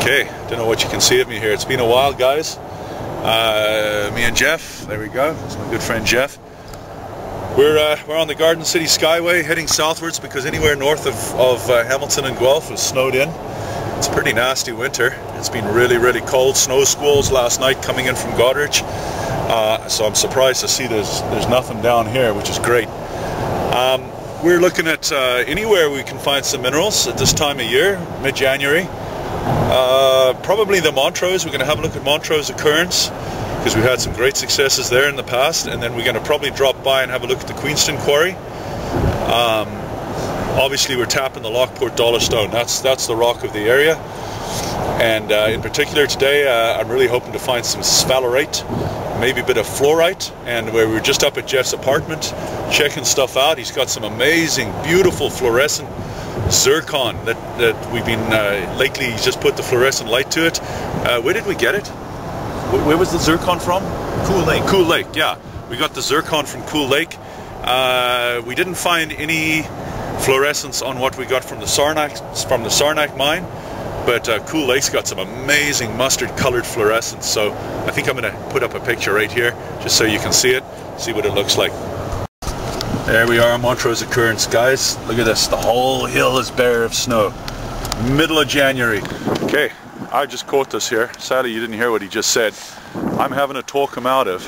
Okay, don't know what you can see of me here. It's been a while, guys. Me and Jeff, there we go. That's my good friend Jeff. We're on the Garden City Skyway heading southwards because anywhere north of Hamilton and Guelph is snowed in. It's a pretty nasty winter. It's been really, really cold. Snow squalls last night coming in from Goderich. So I'm surprised to see there's nothing down here, which is great. We're looking at anywhere we can find some minerals at this time of year, mid-January. Probably the Montrose. We're going to have a look at Montrose Occurrence because we've had some great successes there in the past, and then we're going to probably drop by and have a look at the Queenston Quarry. Obviously we're tapping the Lockport Dollarstone. That's the rock of the area, and in particular today I'm really hoping to find some sphalerite, maybe a bit of fluorite. And we were just up at Jeff's apartment checking stuff out. He's got some amazing, beautiful fluorescent zircon that we've been lately. He's just put the fluorescent light to it. Where did we get it? Where was the zircon from? Cool Lake. Cool Lake, yeah. We got the zircon from Cool Lake. We didn't find any fluorescence on what we got from the Sarnak mine, but Cool Lake's got some amazing mustard colored fluorescence. So I think I'm going to put up a picture right here just so you can see it, see what it looks like. There we are on Montrose Occurrence, guys. Look at this. The whole hill is bare of snow. Middle of January. Okay, I just caught this here. Sadly, you didn't hear what he just said. I'm having to talk him out of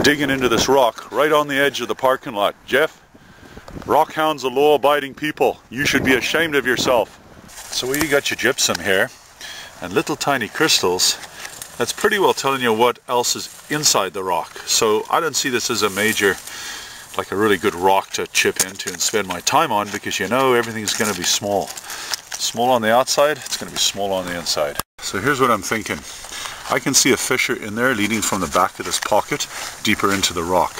digging into this rock right on the edge of the parking lot. Jeff, Rockhounds are law-abiding people. You should be ashamed of yourself. So where you got your gypsum here and little tiny crystals, that's pretty well telling you what else is inside the rock. So I don't see this as a major, like a really good rock to chip into and spend my time on, because you know everything's going to be small. Small on the outside, it's going to be small on the inside. So here's what I'm thinking. I can see a fissure in there leading from the back of this pocket deeper into the rock.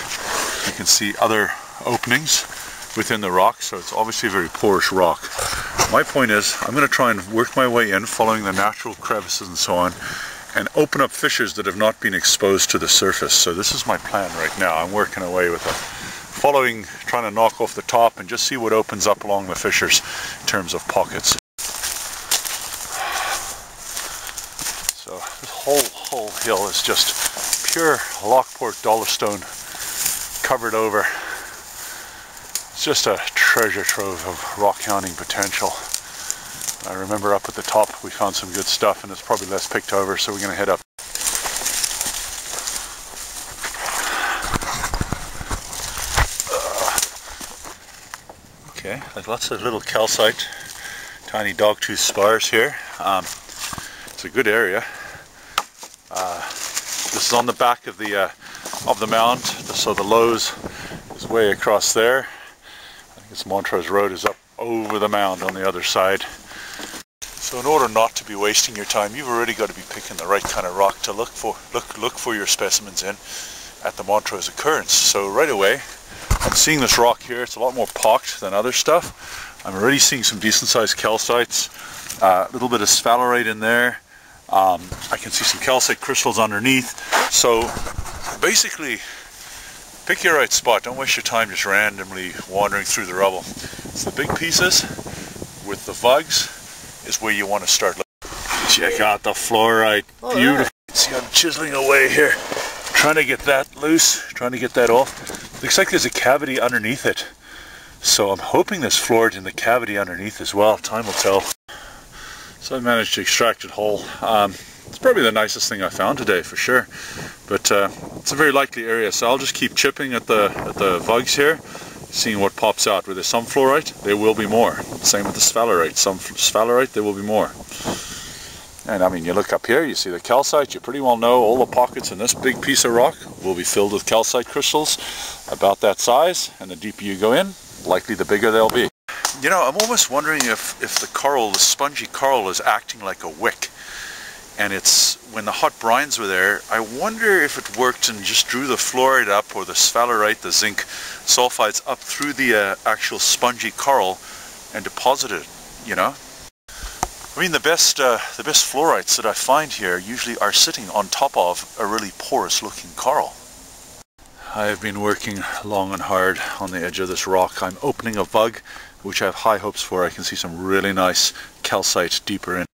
You can see other openings within the rock, so it's obviously a very porous rock. My point is, I'm going to try and work my way in following the natural crevices and so on, and open up fissures that have not been exposed to the surface. So this is my plan right now. I'm working away with trying to knock off the top and just see what opens up along the fissures in terms of pockets. So this whole hill is just pure Lockport Dollarstone covered over. It's just a treasure trove of rock hounding potential. I remember up at the top we found some good stuff, and it's probably less picked over, so we're going to head up. Okay, there's lots of little calcite, tiny dogtooth spars here. It's a good area. This is on the back of the mound, so the Lowe's is way across there. I think it's Montrose Road is up over the mound on the other side. So in order not to be wasting your time, you've already got to be picking the right kind of rock to look for your specimens in at the Montrose Occurrence. So right away, I'm seeing this rock here. It's a lot more pocked than other stuff. I'm already seeing some decent sized calcites, a little bit of sphalerite in there. I can see some calcite crystals underneath. So basically, pick your right spot. Don't waste your time just randomly wandering through the rubble. It's the big pieces with the vugs is where you want to start looking. Check out the fluorite. Oh, beautiful. Yeah. See, I'm chiseling away here, trying to get that loose, trying to get that off. Looks like there's a cavity underneath it. So I'm hoping there's fluorite in the cavity underneath as well. Time will tell. So I managed to extract it whole. It's probably the nicest thing I found today for sure. But it's a very likely area, so I'll just keep chipping at the vugs here, seeing what pops out. Where there's some fluorite, there will be more. Same with the sphalerite. Some sphalerite, there will be more. And I mean, you look up here, you see the calcite. You pretty well know all the pockets in this big piece of rock will be filled with calcite crystals about that size. And the deeper you go in, likely the bigger they'll be. You know, I'm almost wondering if the coral, the spongy coral, is acting like a wick. And it's, when the hot brines were there, I wonder if it worked and just drew the fluoride up, or the sphalerite, the zinc sulfides up through the actual spongy coral and deposited it, you know? I mean, the best fluorites that I find here usually are sitting on top of a really porous looking coral. I have been working long and hard on the edge of this rock. I'm opening a vug, which I have high hopes for. I can see some really nice calcite deeper in.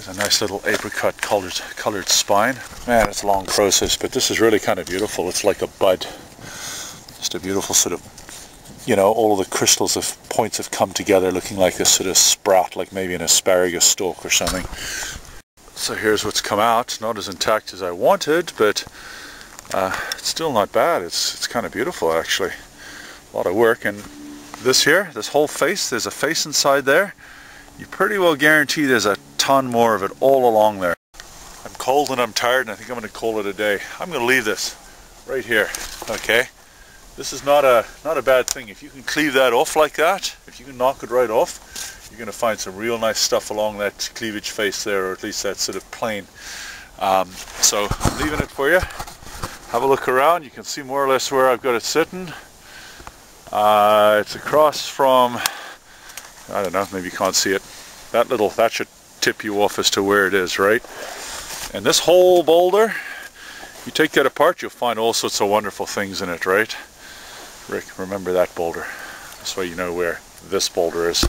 There's a nice little apricot colored spine. Man, it's a long process, but this is really kind of beautiful. It's like a bud. Just a beautiful sort of, you know, all of the crystals of points have come together looking like a sort of sprout, like maybe an asparagus stalk or something. So here's what's come out. Not as intact as I wanted, but it's still not bad. It's kind of beautiful, actually. A lot of work. And this here, this whole face, there's a face inside there. You pretty well guarantee there's a ton more of it all along there. I'm cold and I'm tired, and I think I'm going to call it a day. I'm going to leave this right here, okay? This is not a bad thing. If you can cleave that off like that, if you can knock it right off, you're going to find some real nice stuff along that cleavage face there, or at least that sort of plane. So I'm leaving it for you. Have a look around. You can see more or less where I've got it sitting. It's across from, I don't know, maybe you can't see it. That should tip you off as to where it is, right? And this whole boulder, you take that apart, you'll find all sorts of wonderful things in it, right? Rick, remember that boulder. That's why you know where this boulder is.